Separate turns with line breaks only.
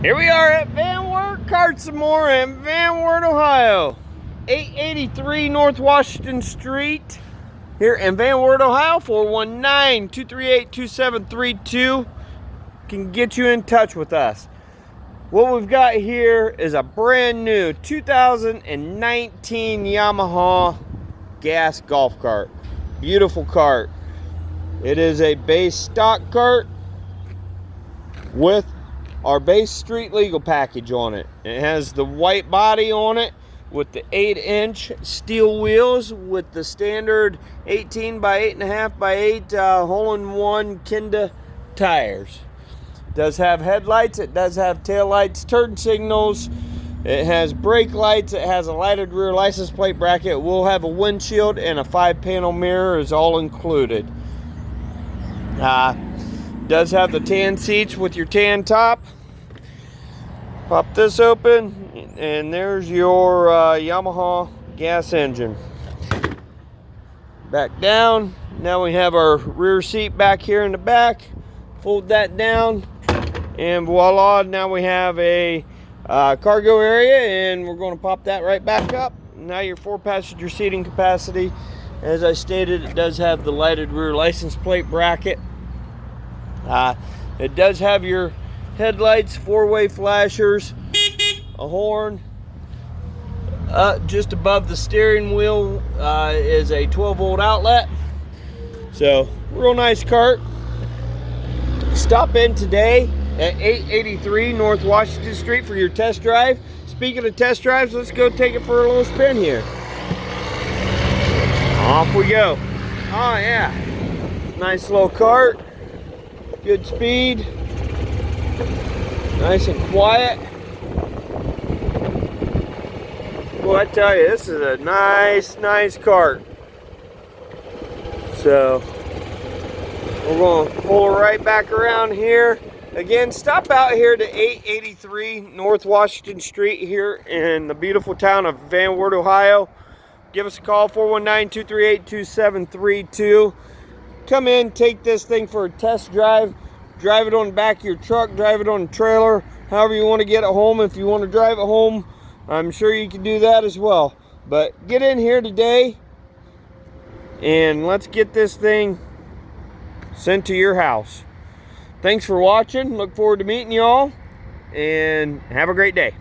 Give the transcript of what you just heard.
Here we are at Van Wert Cart some more in Van Wert, Ohio. 883 North Washington Street here in Van Wert, Ohio. 419-238-2732 can get you in touch with us. What we've got here is a brand new 2019 Yamaha gas golf cart. Beautiful cart. It is a base stock cart with our base street legal package on it. It has the white body on it with the 8-inch steel wheels with the standard 18 by 8.5 by 8 hole-in-one Kenda tires. It does have headlights, it does have tail lights, turn signals, it has brake lights, it has a lighted rear license plate bracket, it will have a windshield, and a 5-panel mirror is all included. Does have the tan seats with your tan top. Pop this open and there's your Yamaha gas engine. Back down. Now we have our rear seat back here in the back. Fold that down and voila, now we have a cargo area, and we're going to pop that right back up. Now your 4-passenger seating capacity. As I stated, it does have the lighted rear license plate bracket. It does have your headlights, 4-way flashers, a horn. Just above the steering wheel is a 12-volt outlet. So, real nice cart. Stop in today at 883 North Washington Street for your test drive. Speaking of test drives, let's go take it for a little spin here. Off we go. Oh yeah, nice little cart. Good speed, nice and quiet. Well, I tell you, this is a nice cart. So we're going to pull right back around here. Again, stop out here to 883 North Washington Street here in the beautiful town of Van Wert, Ohio. Give us a call, 419-238-2732. Come in, take this thing for a test drive. Drive it on the back of your truck, drive it on a trailer, however you want to get it home. If you want to drive it home, I'm sure you can do that as well. But get in here today and let's get this thing sent to your house. Thanks for watching. Look forward to meeting y'all and have a great day.